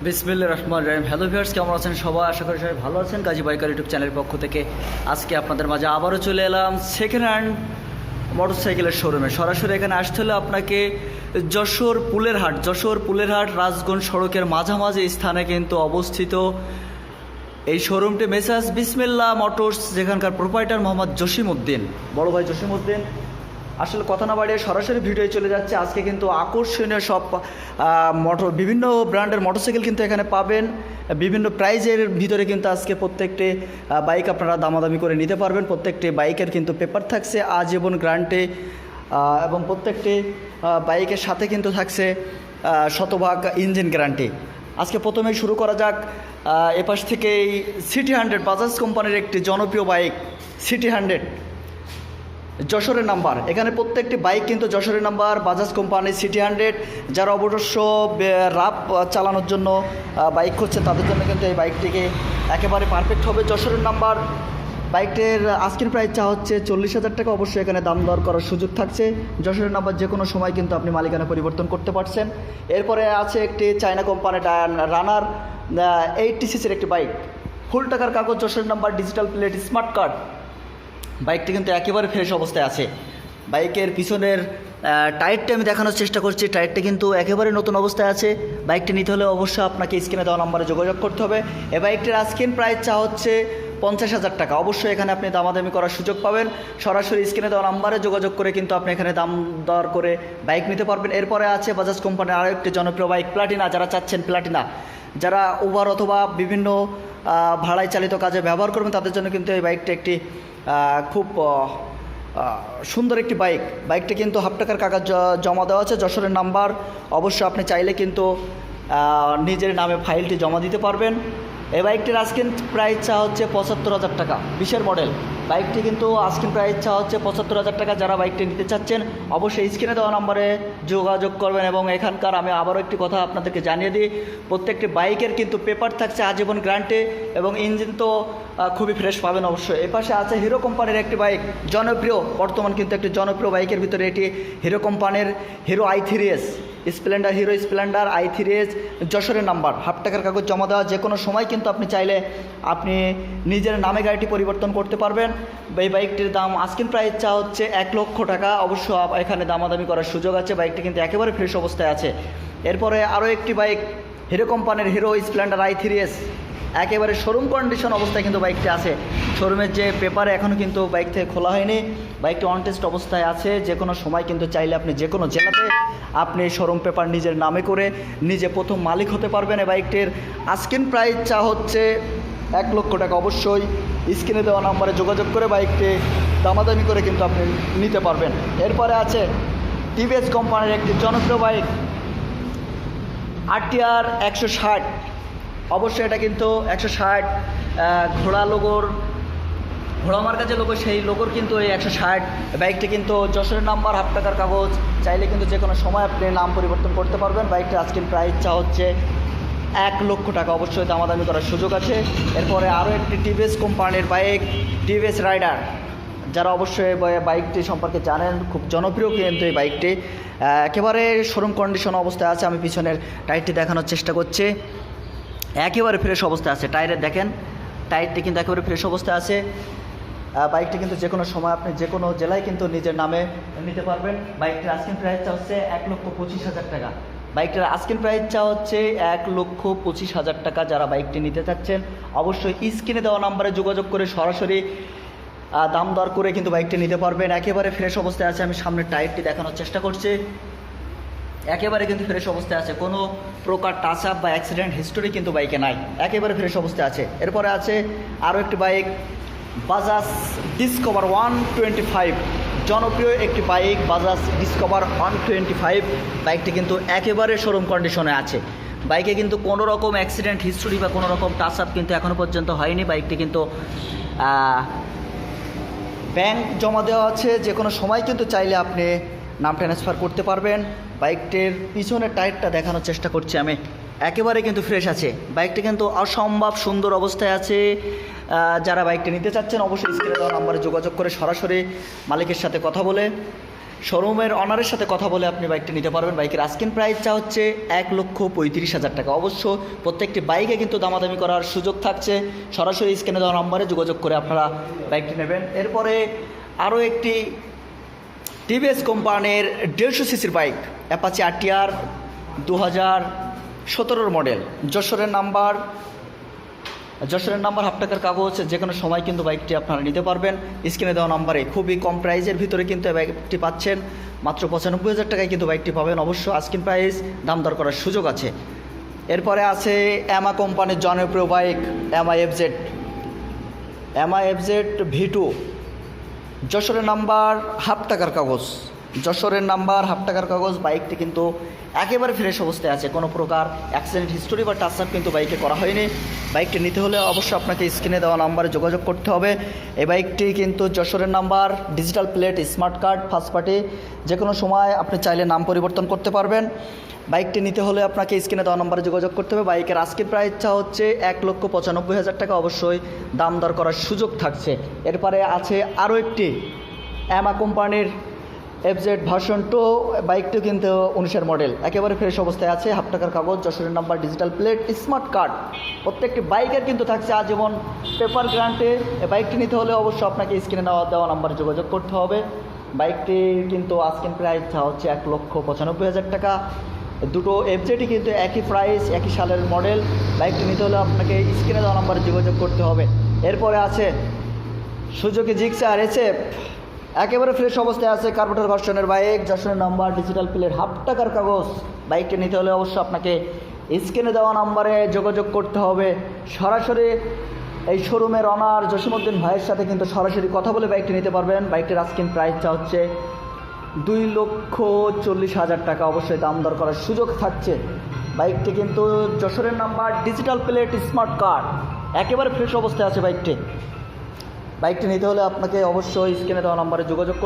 বিসমিল্লাহির রহমানির রহিম। Hello viewers, কেমন আছেন সবাই? আশা করি সবাই ভালো আছেন। গাজী বাইকার ইউটিউব চ্যানেলের পক্ষ থেকে আজকে আপনাদের মাঝে আবারও চলে এলাম সেকেন্ড হ্যান্ড মোটরসাইকেলের শোরুমে। সরাসরি এখানে আসতে হলে আপনাকে যশোর পুলেরহাট রাজগঞ্জ সড়কের মাঝামাঝি স্থানে কিন্তু অবস্থিত এই শোরুমটি মেসার্স বিসমিল্লাহ মোটরস, যেখানকার প্রোপাইটার মোহাম্মদ জসিমউদ্দিন, বড় ভাই জসিমউদ্দিন। আসলে কথা না বাড়িয়ে সরাসরি ভিডিওয়ে চলে যাচ্ছে। আজকে কিন্তু আকর্ষণীয় সব বিভিন্ন ব্র্যান্ডের মোটরসাইকেল কিন্তু এখানে পাবেন। বিভিন্ন প্রাইজের ভিতরে কিন্তু আজকে প্রত্যেকটি বাইক আপনারা দামাদামি করে নিতে পারবেন। প্রত্যেকটি বাইকের কিন্তু পেপার থাকছে আজীবন গ্যারান্টি, এবং প্রত্যেকটি বাইকের সাথে কিন্তু থাকছে শতভাগ ইঞ্জিন গ্যারান্টি। আজকে প্রথমেই শুরু করা যাক এপাশ থেকেই সিটি 100, বাজাজ কোম্পানির একটি জনপ্রিয় বাইক সিটি 100, যশোরের নাম্বার। এখানে প্রত্যেকটি বাইক কিন্তু যশোরের নাম্বার, বাজাজ কোম্পানি সিটি 100। যারা অবশ্য রাফ চালানোর জন্য বাইক খুঁজছে তাদের জন্য কিন্তু এই বাইকটিকে একেবারে পারফেক্ট হবে। যশোরের নাম্বার বাইকটির আস্কিং প্রাইস চা হচ্ছে 40,000 টাকা। অবশ্যই এখানে দাম দর করার সুযোগ থাকছে। যশোরের নাম্বার যে কোনো সময় কিন্তু আপনি মালিকানা পরিবর্তন করতে পারছেন। এরপরে আছে একটি চায়না কোম্পানি রানার 80cc একটি বাইক, ফুল টাকার কাগজ, যশোরের number, digital plate, smart card. বাইকটি কিন্তু একেবারে ফ্রেশ অবস্থায় আছে। বাইকের পিছনের টায়ারটি আমি দেখানোর চেষ্টা করছি। টায়ারটি কিন্তু একেবারে নতুন অবস্থায় আছে। বাইকটি নিতে হলে অবশ্যই আপনাকে স্ক্রিনে দেওয়া নাম্বারে যোগাযোগ করতে হবে। এই বাইকটির আস্কিং প্রাইস চা হচ্ছে 50,000 টাকা। অবশ্যই এখানে আপনি দামাদামি করার সুযোগ পাবেন। সরাসরি স্ক্রিনে দেওয়া নাম্বারে যোগাযোগ করে কিন্তু আপনি এখানে দাম দর করে বাইক নিতে পারবেন। এরপরে আছে বাজাজ কোম্পানির আরও একটি জনপ্রিয় বাইক প্লাটিনা। যারা চাচ্ছেন প্লাটিনা, যারা উবার অথবা বিভিন্ন ভাড়ায় চালিত কাজে ব্যবহার করবেন তাদের জন্য কিন্তু এই বাইকটি একটি খুব সুন্দর একটি বাইক। বাইকটি কিন্তু হাফ টাকার কাগজ জমা দেওয়া আছে, যশোরের নাম্বার। অবশ্য আপনি চাইলে কিন্তু নিজের নামে ফাইলটি জমা দিতে পারবেন। এই বাইকটির আস্কিং প্রাইস চা হচ্ছে 75,000 টাকা, 20-এর মডেল। বাইকটি কিন্তু আস্কিং প্রাইস চা হচ্ছে 75,000 টাকা। যারা বাইকটি নিতে চাচ্ছেন অবশ্যই স্ক্রিনে দেওয়া নম্বরে যোগাযোগ করবেন। এবং এখানকার আমি আবারও একটি কথা আপনাদেরকে জানিয়ে দিই, প্রত্যেকটি বাইকের কিন্তু পেপার থাকছে আজীবন গ্যারান্টি, এবং ইঞ্জিন তো খুবই ফ্রেশ পাবেন অবশ্যই। এপাশে আছে হিরো কোম্পানির একটি বাইক, জনপ্রিয়, বর্তমান কিন্তু একটি জনপ্রিয় বাইকের ভিতরে এটি হিরো কোম্পানির hero i3s Splendor, hero Splendor i3s, যশোরের নাম্বার, হাফ টাকার কাগজ জমা দেওয়া। যে কোনো সময় কিন্তু আপনি চাইলে আপনি নিজের নামে গাড়িটি পরিবর্তন করতে পারবেন। এই বাইকটির দাম আস্কিং প্রাইস চা হচ্ছে 1,00,000 টাকা। অবশ্য এখানে দামাদামি করার সুযোগ আছে। বাইকটি কিন্তু একেবারে ফ্রেশ অবস্থায় আছে। এরপরে আরও একটি বাইক হিরো কোম্পানির হিরো স্প্লেন্ডার i3s, একেবারে শোরুম কন্ডিশন অবস্থায় কিন্তু বাইকটি আছে। শোরুমের যে পেপারে এখনও কিন্তু বাইক থেকে খোলা হয়নি। বাইকটি অন টেস্ট অবস্থায় আছে। যে কোনো সময় কিন্তু চাইলে আপনি যে কোনো জেলাতে আপনি শোরুম পেপার নিজের নামে করে নিজে প্রথম মালিক হতে পারবেন। এই বাইকটির আস্কিং প্রাইস চা হচ্ছে 1,00,000 টাকা। অবশ্যই স্ক্রিনে দেওয়া নাম্বারে যোগাযোগ করে বাইকটি দামাদামি করে কিন্তু আপনি নিতে পারবেন। এরপরে আছে টিভিএস কোম্পানির একটি জনপ্রিয় বাইক RTR 160। অবশ্যই এটা কিন্তু 160 ঘোড়া লোগোর, ঘোড়া মার্কা যে লোগো, সেই লোগোর কিন্তু এই 160। বাইকটি কিন্তু যশোরের নাম্বার, হাফ টাকার কাগজ। চাইলে কিন্তু যে কোনো সময় আপনি নাম পরিবর্তন করতে পারবেন। বাইকটির আজকের প্রাইস চা হচ্ছে 1,00,000 টাকা। অবশ্যই দামাদামি করার সুযোগ আছে। এরপরে আরও একটি টিভিএস কোম্পানির বাইক, টিভিএস রাইডার। যারা অবশ্যই বাইকটি সম্পর্কে জানেন, খুব জনপ্রিয় কিন্তু এই বাইকটি একেবারে শোরুম কন্ডিশন অবস্থায় আছে। আমি পিছনের টায়ারটি দেখানোর চেষ্টা করছি, একেবারে ফ্রেশ অবস্থায় আছে। টায়ারের দেখেন, টায়ারটি কিন্তু একেবারে ফ্রেশ অবস্থায় আছে। বাইকটি কিন্তু যে কোনো সময় আপনি যে কোনো জেলায় কিন্তু নিজের নামে নিতে পারবেন। বাইকটির আস্কিং প্রাইস চা হচ্ছে 1,25,000 টাকা। বাইকটির আস্কিং প্রাইস চা হচ্ছে 1,25,000 টাকা। যারা বাইকটি নিতে চাচ্ছেন অবশ্যই স্ক্রিনে দেওয়া নাম্বারে যোগাযোগ করে সরাসরি দাম দর করে কিন্তু বাইকটি নিতে পারবেন। একেবারে ফ্রেশ অবস্থায় আছে। আমি সামনের টায়ারটি দেখানোর চেষ্টা করছি, একেবারে কিন্তু ফ্রেশ অবস্থায় আছে। কোনো প্রকার টাচ আপ বা অ্যাক্সিডেন্ট হিস্টোরি কিন্তু বাইকে নাই, একেবারে ফ্রেশ অবস্থায় আছে। এরপরে আছে আরও একটি বাইক বাজাজ ডিসকভার 125, জনপ্রিয় একটি বাইক বাজাজ ডিসকভার 125। বাইকটি কিন্তু একেবারে শোরুম কন্ডিশনে আছে। বাইকে কিন্তু কোনো রকম অ্যাক্সিডেন্ট হিস্টোরি বা কোনো রকম টাচ আপ কিন্তু এখনও পর্যন্ত হয়নি। বাইকটি কিন্তু ব্যাংক জমা দেওয়া আছে। যে কোনো সময় কিন্তু চাইলে আপনি নাম ট্রান্সফার করতে পারবেন। বাইকটির পিছনের টায়ারটা দেখানোর চেষ্টা করছি আমি, একেবারে কিন্তু ফ্রেশ আছে। বাইকটি কিন্তু অসম্ভব সুন্দর অবস্থায় আছে। যারা বাইকটি নিতে চাচ্ছেন অবশ্যই স্ক্রিনে দেওয়া নাম্বারে যোগাযোগ করে সরাসরি মালিকের সাথে কথা বলে শোরুমের অনারের সাথে কথা বলে আপনি বাইকটি নিতে পারবেন। বাইকের আস্কিং প্রাইসটা হচ্ছে 1,35,000 টাকা। অবশ্য প্রত্যেকটি বাইকে কিন্তু দামাদামি করার সুযোগ থাকছে। সরাসরি স্ক্রিনে দেওয়া নম্বরে যোগাযোগ করে আপনারা বাইকটি নেবেন। এরপরে আরও একটি টিভিএস কোম্পানির 150 সিসির বাইক অ্যাপাচি RTR 2017 মডেল, যশোরের নাম্বার হাফ টাকার কাগজ, যে কোনো সময় কিন্তু বাইকটি আপনারা নিতে পারবেন। স্ক্রিনে দেওয়া নাম্বারে খুবই কম প্রাইসের ভিতরে কিন্তু বাইকটি পাচ্ছেন, মাত্র 95,000 টাকায় কিন্তু বাইকটি পাবেন। অবশ্য আস্কিং প্রাইস দাম দর করার সুযোগ আছে। এরপরে আছে ইয়ামাহা কোম্পানির জনপ্রিয় বাইক ইয়ামাহা FZ V2, যশোরের নাম্বার হাফ টাকার কাগজ। বাইকটি কিন্তু একেবারে ফ্রেশ অবস্থায় আছে, কোনো প্রকার অ্যাক্সিডেন্ট হিস্টোরি বা টাচ আপ কিন্তু বাইকে করা হয়নি। বাইকটি নিতে হলে অবশ্যই আপনাকে স্ক্রিনে দেওয়া নাম্বারে যোগাযোগ করতে হবে। এই বাইকটি কিন্তু যশোরের number, digital plate, smart card, first party, যে কোনো সময় আপনি চাইলে নাম পরিবর্তন করতে পারবেন। বাইকটি নিতে হলে আপনাকে স্ক্রিনে দেওয়া নাম্বারে যোগাযোগ করতে হবে। বাইকের আজকের প্রাইসটা হচ্ছে 1,95,000 টাকা। অবশ্যই দাম দর করার সুযোগ থাকছে। এরপরে আছে আরও একটি ইয়ামাহা কোম্পানির FZ ভার্সন 2, বাইকটি কিন্তু 19-এর মডেল, একেবারে ফ্রেশ অবস্থায় আছে, হাফ টাকার কাগজ, যশোরের number, digital plate, smart card. প্রত্যেকটি বাইকের কিন্তু থাকছে আজীবন পেপার গ্যারান্টি। এই বাইকটি নিতে হলে অবশ্যই আপনাকে স্ক্রিনে দেওয়া নাম্বারে যোগাযোগ করতে হবে। বাইকটি কিন্তু আজকের প্রাইসটা হচ্ছে 1,95,000 টাকা। দুটো FZই কিন্তু একই প্রাইস, একই সালের মডেল। বাইকটি নিতে হলে আপনাকে স্ক্রিনে দেওয়া নাম্বারে যোগাযোগ করতে হবে। এরপরে আছে সুজুকি জিক্সার SF, একেবারে ফ্রেশ অবস্থায় আছে, কার্বোরেটর ভার্সনের বাইক, যশোরের নাম্বার, ডিজিটাল প্লেট, হাফ টাকার কাগজ। বাইকটি নিতে হলে অবশ্যই আপনাকে স্ক্রিনে দেওয়া নাম্বারে যোগাযোগ করতে হবে। সরাসরি এই শোরুমের অনার জসিমউদ্দিন ভাইয়ের সাথে কিন্তু সরাসরি কথা বলে বাইকটি নিতে পারবেন। বাইকটির আস্কিং প্রাইসটা হচ্ছে 2,40,000 টাকা। অবশ্যই দাম দর করার সুযোগ থাকছে। বাইকটি কিন্তু যশোরের number, digital plate, smart card, একেবারে ফ্রেশ অবস্থায় আছে বাইকটি নিতে হলে আপনাকে অবশ্যই স্ক্রিনে দেওয়া নাম্বারে যোগাযোগ